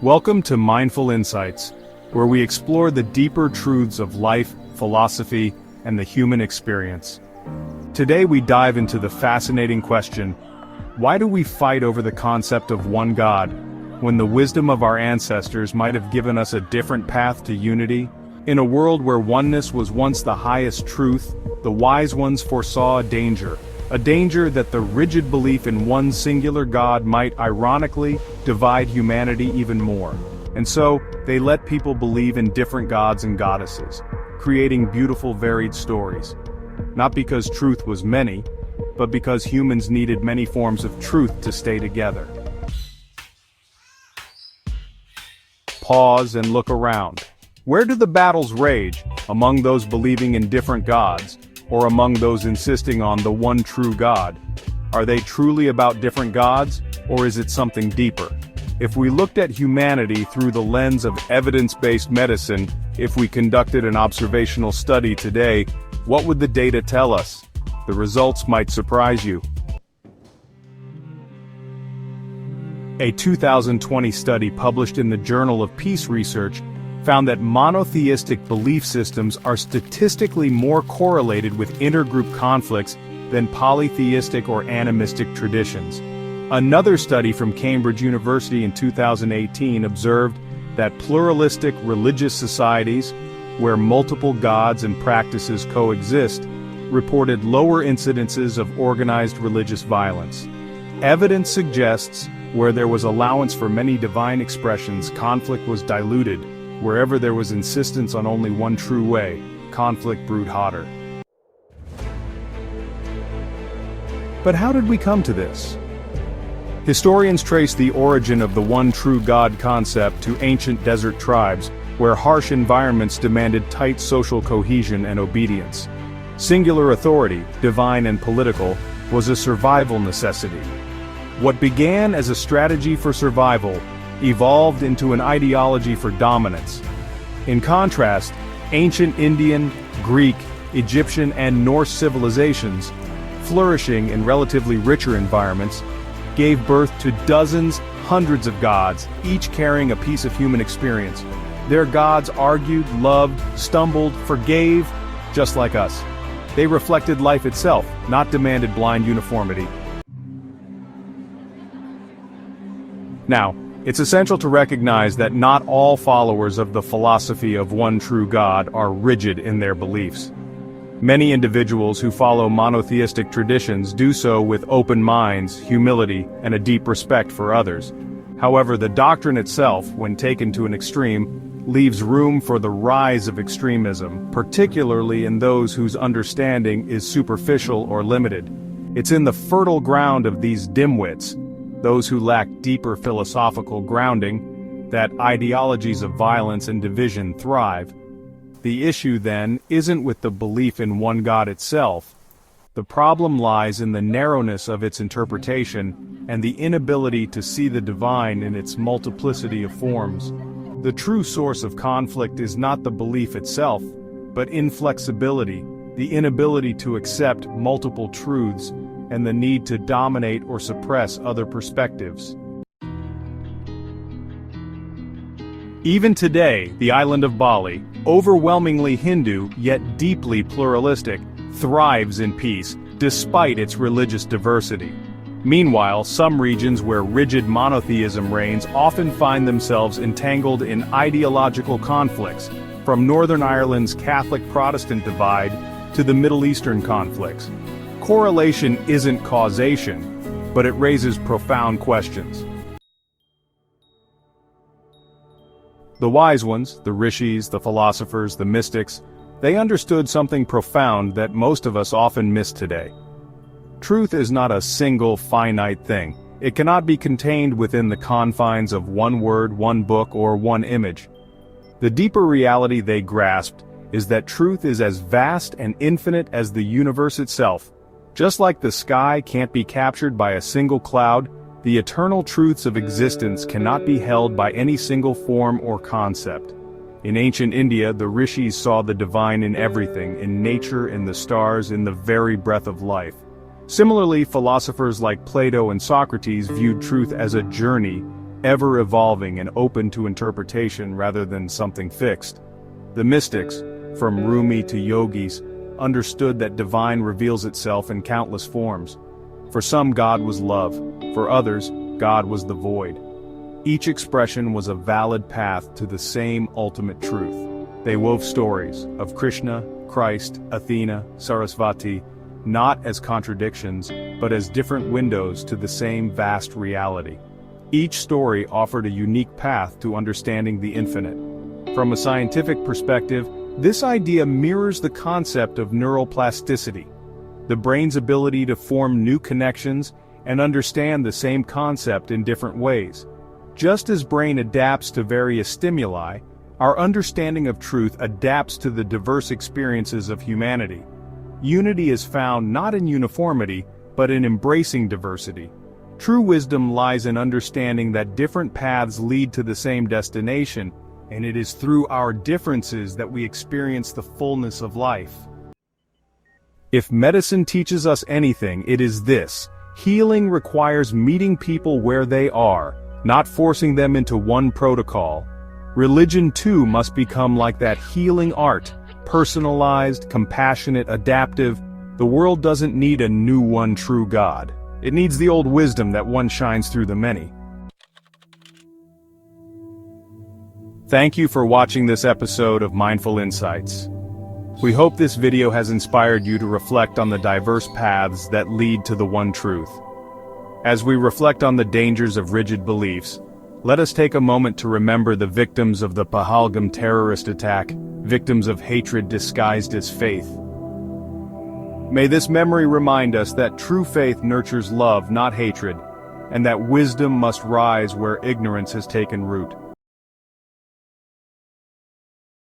Welcome to Mindful Insights, where we explore the deeper truths of life, philosophy, and the human experience. Today we dive into the fascinating question, why do we fight over the concept of one God, when the wisdom of our ancestors might have given us a different path to unity? In a world where oneness was once the highest truth, the wise ones foresaw a danger that the rigid belief in one singular God might ironically divide humanity even more. And so, they let people believe in different gods and goddesses, creating beautiful varied stories. Not because truth was many, but because humans needed many forms of truth to stay together. Pause and look around. Where do the battles rage? Among those believing in different gods, or among those insisting on the one true God? Are they truly about different gods, or is it something deeper? If we looked at humanity through the lens of evidence-based medicine, if we conducted an observational study today, what would the data tell us? The results might surprise you. A 2020 study published in the Journal of Peace Research found that monotheistic belief systems are statistically more correlated with intergroup conflicts than polytheistic or animistic traditions. Another study from Cambridge University in 2018 observed that pluralistic religious societies, where multiple gods and practices coexist, reported lower incidences of organized religious violence. Evidence suggests where there was allowance for many divine expressions, conflict was diluted. Wherever there was insistence on only one true way, conflict brewed hotter. But how did we come to this? Historians trace the origin of the one true God concept to ancient desert tribes, where harsh environments demanded tight social cohesion and obedience. Singular authority, divine and political, was a survival necessity. What began as a strategy for survival evolved into an ideology for dominance. In contrast, ancient Indian, Greek, Egyptian, and Norse civilizations, flourishing in relatively richer environments, gave birth to dozens, hundreds of gods, each carrying a piece of human experience. Their gods argued, loved, stumbled, forgave, just like us. They reflected life itself, not demanded blind uniformity. Now, it's essential to recognize that not all followers of the philosophy of one true God are rigid in their beliefs. Many individuals who follow monotheistic traditions do so with open minds, humility, and a deep respect for others. However, the doctrine itself, when taken to an extreme, leaves room for the rise of extremism, particularly in those whose understanding is superficial or limited. It's in the fertile ground of these dimwits, those who lack deeper philosophical grounding, that ideologies of violence and division thrive. The issue, then, isn't with the belief in one God itself. The problem lies in the narrowness of its interpretation and the inability to see the divine in its multiplicity of forms. The true source of conflict is not the belief itself, but inflexibility, the inability to accept multiple truths, and the need to dominate or suppress other perspectives. Even today, the island of Bali, overwhelmingly Hindu yet deeply pluralistic, thrives in peace, despite its religious diversity. Meanwhile, some regions where rigid monotheism reigns often find themselves entangled in ideological conflicts, from Northern Ireland's Catholic-Protestant divide to the Middle Eastern conflicts. Correlation isn't causation, but it raises profound questions. The wise ones, the rishis, the philosophers, the mystics, they understood something profound that most of us often miss today. Truth is not a single finite thing. It cannot be contained within the confines of one word, one book, or one image. The deeper reality they grasped is that truth is as vast and infinite as the universe itself. Just like the sky can't be captured by a single cloud, the eternal truths of existence cannot be held by any single form or concept. In ancient India, the rishis saw the divine in everything, in nature, in the stars, in the very breath of life. Similarly, philosophers like Plato and Socrates viewed truth as a journey, ever evolving and open to interpretation rather than something fixed. The mystics, from Rumi to yogis, understood that divine reveals itself in countless forms. For some, God was love; for others, God was the void. Each expression was a valid path to the same ultimate truth. They wove stories of Krishna, Christ, Athena, Sarasvati, not as contradictions, but as different windows to the same vast reality. Each story offered a unique path to understanding the infinite. From a scientific perspective, this idea mirrors the concept of neural plasticity, the brain's ability to form new connections and understand the same concept in different ways. Just as brain adapts to various stimuli, our understanding of truth adapts to the diverse experiences of humanity. Unity is found not in uniformity, but in embracing diversity. True wisdom lies in understanding that different paths lead to the same destination, and it is through our differences that we experience the fullness of life. If medicine teaches us anything, it is this: healing requires meeting people where they are, not forcing them into one protocol. Religion too must become like that healing art, personalized, compassionate, adaptive. The world doesn't need a new one true God. It needs the old wisdom that one shines through the many. Thank you for watching this episode of Mindful Insights. We hope this video has inspired you to reflect on the diverse paths that lead to the one truth. As we reflect on the dangers of rigid beliefs, let us take a moment to remember the victims of the Pahalgam terrorist attack, victims of hatred disguised as faith. May this memory remind us that true faith nurtures love, not hatred, and that wisdom must rise where ignorance has taken root.